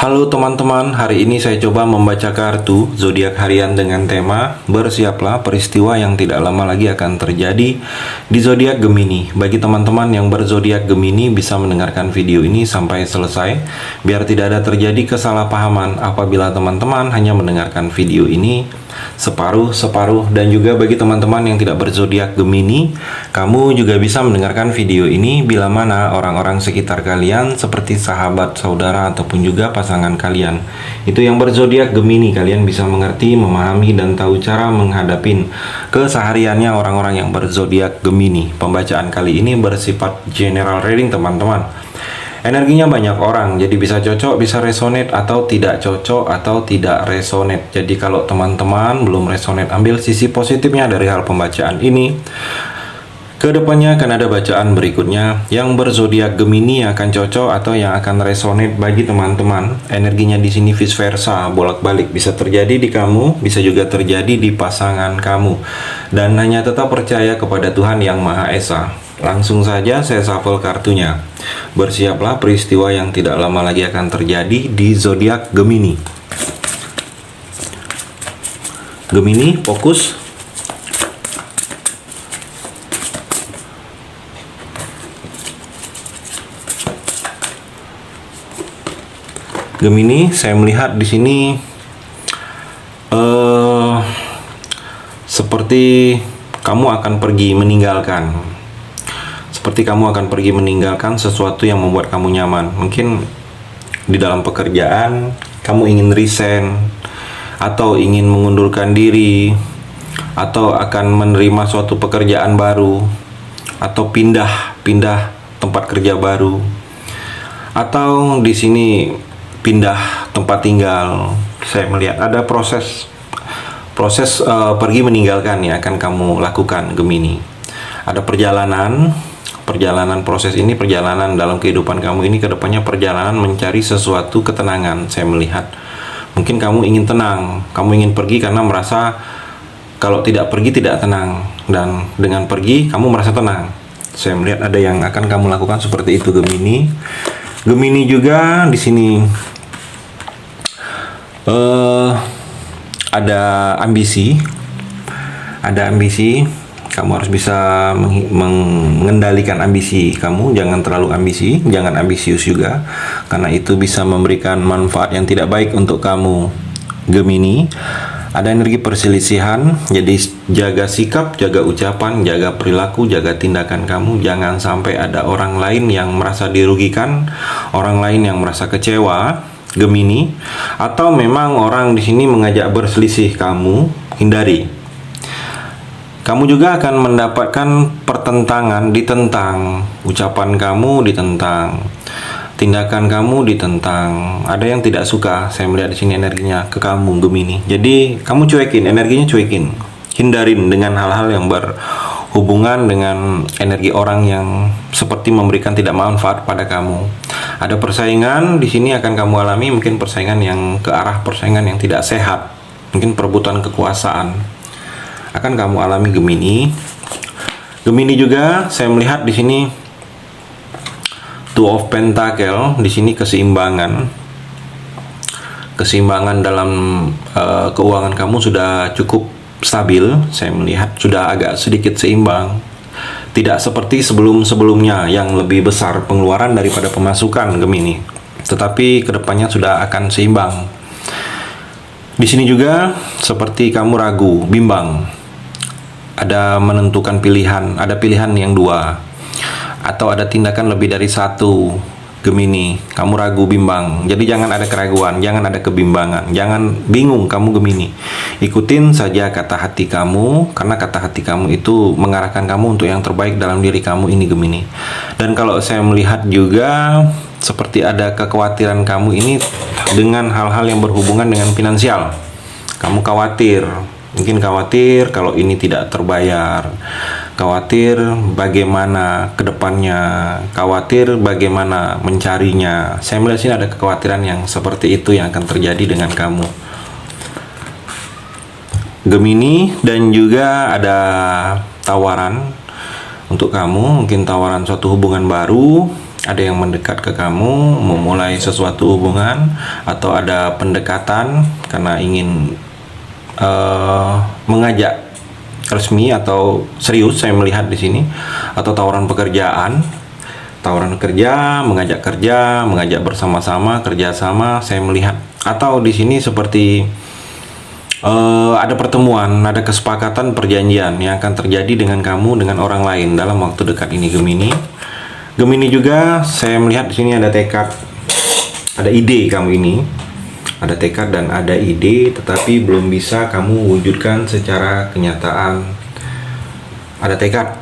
Halo teman-teman, hari ini saya coba membaca kartu zodiak harian dengan tema bersiaplah peristiwa yang tidak lama lagi akan terjadi di zodiak Gemini. Bagi teman-teman yang berzodiak Gemini bisa mendengarkan video ini sampai selesai biar tidak ada terjadi kesalahpahaman apabila teman-teman hanya mendengarkan video ini separuh-separuh. Dan juga bagi teman-teman yang tidak berzodiak Gemini, kamu juga bisa mendengarkan video ini bila mana orang-orang sekitar kalian seperti sahabat, saudara, ataupun juga pasangan kalian itu yang berzodiak Gemini, kalian bisa mengerti, memahami, dan tahu cara menghadapin kesehariannya orang-orang yang berzodiak Gemini. Pembacaan kali ini bersifat general reading teman-teman. Energinya banyak orang, jadi bisa cocok, bisa resonate, atau tidak cocok, atau tidak resonate. Jadi kalau teman-teman belum resonate, ambil sisi positifnya dari hal pembacaan ini. Kedepannya akan ada bacaan berikutnya yang berzodiak Gemini akan cocok atau yang akan resonate bagi teman-teman. Energinya di sini vice versa, bolak-balik, bisa terjadi di kamu, bisa juga terjadi di pasangan kamu. Dan hanya tetap percaya kepada Tuhan Yang Maha Esa. Langsung saja saya shuffle kartunya. Bersiaplah peristiwa yang tidak lama lagi akan terjadi di zodiak Gemini. Gemini, fokus. Gemini, saya melihat di sini seperti kamu akan pergi meninggalkan. Seperti kamu akan pergi meninggalkan sesuatu yang membuat kamu nyaman. Mungkin di dalam pekerjaan kamu ingin resign, atau ingin mengundurkan diri, atau akan menerima suatu pekerjaan baru, atau pindah tempat kerja baru, atau di sini pindah tempat tinggal. Saya melihat ada proses pergi meninggalkan yang akan kamu lakukan, Gemini. Ada perjalanan proses ini, perjalanan dalam kehidupan kamu ini kedepannya, perjalanan mencari sesuatu ketenangan. Saya melihat mungkin kamu ingin tenang, kamu ingin pergi karena merasa kalau tidak pergi tidak tenang, dan dengan pergi kamu merasa tenang. Saya melihat ada yang akan kamu lakukan seperti itu, Gemini. Gemini juga di sini ada ambisi. Kamu harus bisa mengendalikan ambisi kamu. Jangan terlalu ambisi, jangan ambisius juga, karena itu bisa memberikan manfaat yang tidak baik untuk kamu, Gemini. Ada energi perselisihan, jadi jaga sikap, jaga ucapan, jaga perilaku, jaga tindakan kamu. Jangan sampai ada orang lain yang merasa dirugikan, orang lain yang merasa kecewa, Gemini. Atau memang orang di sini mengajak berselisih, kamu hindari. Kamu juga akan mendapatkan pertentangan, ditentang ucapan kamu, ditentang tindakan kamu, ditentang. Ada yang tidak suka, saya melihat di sini energinya ke kamu, Gemini. Jadi kamu cuekin, energinya cuekin, hindarin dengan hal-hal yang berhubungan dengan energi orang yang seperti memberikan tidak manfaat pada kamu. Ada persaingan di sini akan kamu alami, mungkin persaingan yang ke arah persaingan yang tidak sehat, mungkin perebutan kekuasaan akan kamu alami, Gemini. Gemini juga saya melihat di sini Two of Pentacle, di sini keseimbangan dalam keuangan kamu sudah cukup stabil. Saya melihat sudah agak sedikit seimbang, tidak seperti sebelumnya yang lebih besar pengeluaran daripada pemasukan, Gemini. Tetapi kedepannya sudah akan seimbang. Di sini juga seperti kamu ragu, bimbang. Ada menentukan pilihan, ada pilihan yang dua, atau ada tindakan lebih dari satu, Gemini. Kamu ragu, bimbang. Jadi jangan ada keraguan, jangan ada kebimbangan, jangan bingung kamu, Gemini. Ikutin saja kata hati kamu, karena kata hati kamu itu mengarahkan kamu untuk yang terbaik dalam diri kamu ini, Gemini. Dan kalau saya melihat juga seperti ada kekhawatiran kamu ini dengan hal-hal yang berhubungan dengan finansial. Kamu khawatir, mungkin khawatir kalau ini tidak terbayar, khawatir bagaimana kedepannya, khawatir bagaimana mencarinya. Saya melihat sini ada kekhawatiran yang seperti itu yang akan terjadi dengan kamu, Gemini. Dan juga ada tawaran untuk kamu, mungkin tawaran suatu hubungan baru ada yang mendekat ke kamu, memulai sesuatu hubungan, atau ada pendekatan karena ingin mengajak resmi atau serius, saya melihat di sini, atau tawaran pekerjaan, tawaran kerja, mengajak bersama-sama, kerjasama, saya melihat. Atau di sini seperti ada pertemuan, ada kesepakatan, perjanjian yang akan terjadi dengan kamu dengan orang lain dalam waktu dekat ini, Gemini. Gemini juga saya melihat di sini ada tekad, ada ide kamu ini. Ada tekad dan ada ide, tetapi belum bisa kamu wujudkan secara kenyataan. Ada tekad,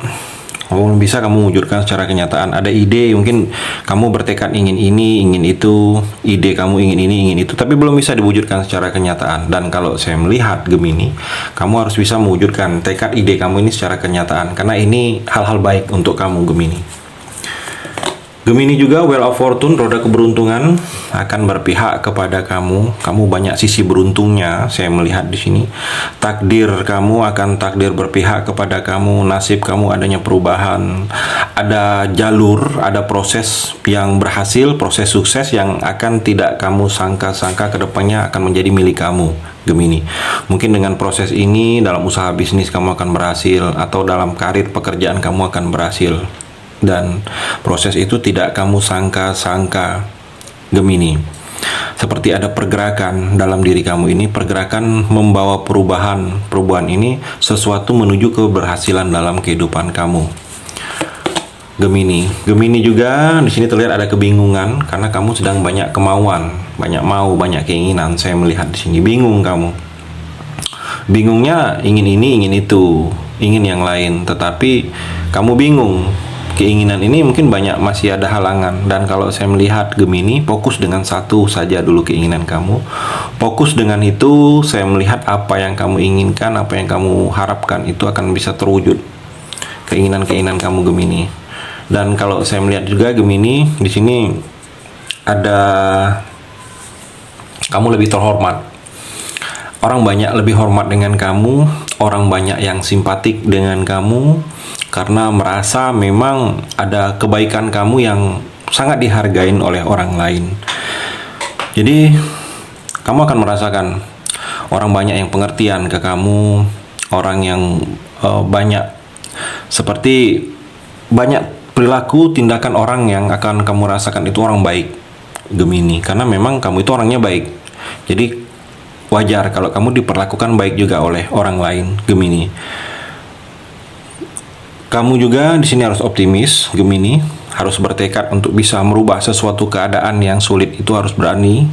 belum bisa kamu wujudkan secara kenyataan. Ada ide, mungkin kamu bertekad ingin ini, ingin itu, ide kamu ingin ini, ingin itu, tapi belum bisa diwujudkan secara kenyataan. Dan kalau saya melihat Gemini, kamu harus bisa mewujudkan tekad ide kamu ini secara kenyataan, karena ini hal-hal baik untuk kamu, Gemini. Gemini juga Wheel of Fortune, roda keberuntungan, akan berpihak kepada kamu. Kamu banyak sisi beruntungnya, saya melihat di sini. Takdir kamu akan takdir berpihak kepada kamu, nasib kamu adanya perubahan, ada jalur, ada proses yang berhasil, proses sukses yang akan tidak kamu sangka-sangka kedepannya akan menjadi milik kamu, Gemini. Mungkin dengan proses ini dalam usaha bisnis kamu akan berhasil, atau dalam karir pekerjaan kamu akan berhasil. Dan proses itu tidak kamu sangka-sangka, Gemini. Seperti ada pergerakan dalam diri kamu ini, pergerakan membawa perubahan. Perubahan ini sesuatu menuju keberhasilan dalam kehidupan kamu, Gemini. Gemini juga di sini terlihat ada kebingungan karena kamu sedang banyak kemauan, banyak mau, banyak keinginan. Saya melihat di sini bingung kamu. Bingungnya ingin ini, ingin itu, ingin yang lain, tetapi kamu bingung. Keinginan ini mungkin banyak, masih ada halangan. Dan kalau saya melihat Gemini, fokus dengan satu saja dulu keinginan kamu. Fokus dengan itu, saya melihat apa yang kamu inginkan, apa yang kamu harapkan itu akan bisa terwujud. Keinginan-keinginan kamu, Gemini. Dan kalau saya melihat juga Gemini, di sini ada kamu lebih terhormat. Orang banyak lebih hormat dengan kamu, orang banyak yang simpatik dengan kamu, karena merasa memang ada kebaikan kamu yang sangat dihargain oleh orang lain. Jadi kamu akan merasakan orang banyak yang pengertian ke kamu, orang yang banyak seperti banyak perilaku tindakan orang yang akan kamu rasakan itu orang baik, Gemini, karena memang kamu itu orangnya baik. Jadi wajar kalau kamu diperlakukan baik juga oleh orang lain, Gemini. Kamu juga di sini harus optimis, Gemini, harus bertekad untuk bisa merubah sesuatu keadaan yang sulit. Itu harus berani,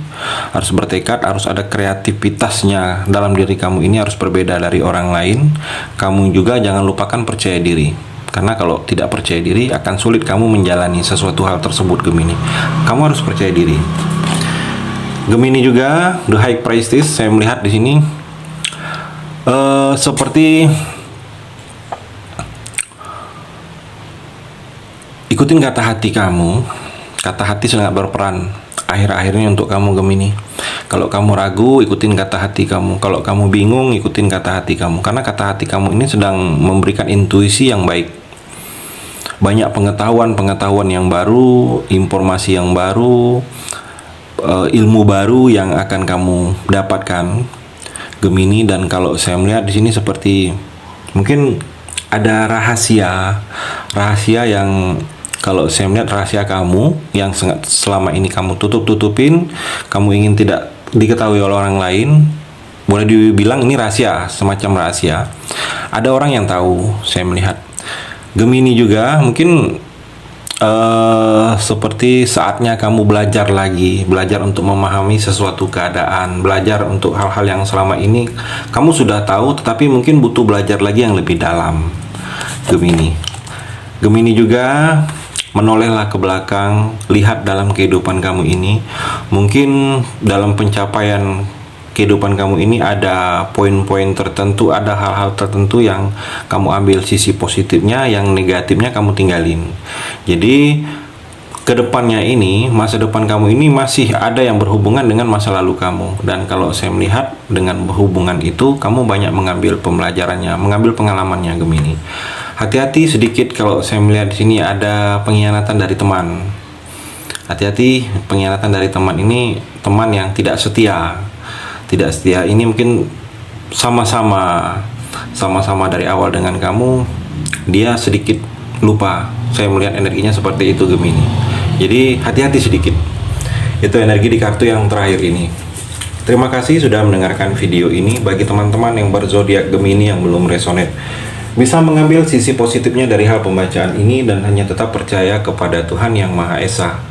harus bertekad, harus ada kreativitasnya dalam diri kamu ini, harus berbeda dari orang lain. Kamu juga jangan lupakan percaya diri, karena kalau tidak percaya diri akan sulit kamu menjalani sesuatu hal tersebut, Gemini. Kamu harus percaya diri. Gemini juga The High Priestess, saya melihat di sini seperti ikutin kata hati kamu. Kata hati sangat berperan akhir-akhirnya untuk kamu, Gemini. Kalau kamu ragu, ikutin kata hati kamu. Kalau kamu bingung, ikutin kata hati kamu. Karena kata hati kamu ini sedang memberikan intuisi yang baik. Banyak pengetahuan yang baru, informasi yang baru, ilmu baru yang akan kamu dapatkan, Gemini. Dan kalau saya melihat di sini seperti mungkin ada rahasia yang kalau saya melihat rahasia kamu yang selama ini kamu tutupin, kamu ingin tidak diketahui oleh orang lain, boleh dibilang ini rahasia, semacam rahasia. Ada orang yang tahu, saya melihat. Gemini juga mungkin seperti saatnya kamu belajar lagi, belajar untuk memahami sesuatu keadaan, belajar untuk hal-hal yang selama ini kamu sudah tahu, tetapi mungkin butuh belajar lagi yang lebih dalam, Gemini. Gemini juga menolehlah ke belakang, lihat dalam kehidupan kamu ini. Mungkin dalam pencapaian kehidupan kamu ini ada poin-poin tertentu, ada hal-hal tertentu yang kamu ambil sisi positifnya, yang negatifnya kamu tinggalin. Jadi kedepannya ini, masa depan kamu ini masih ada yang berhubungan dengan masa lalu kamu. Dan kalau saya melihat dengan berhubungan itu, kamu banyak mengambil pembelajarannya, mengambil pengalamannya, Gemini. Hati-hati sedikit kalau saya melihat di sini ada pengkhianatan dari teman. Hati-hati, pengkhianatan dari teman ini teman yang tidak setia. Tidak setia ini mungkin sama-sama dari awal dengan kamu, dia sedikit lupa. Saya melihat energinya seperti itu Gemini. Jadi hati-hati sedikit. Itu energi di kartu yang terakhir ini. Terima kasih sudah mendengarkan video ini. Bagi teman-teman yang berzodiak Gemini yang belum resonate, bisa mengambil sisi positifnya dari hal pembacaan ini dan hanya tetap percaya kepada Tuhan Yang Maha Esa.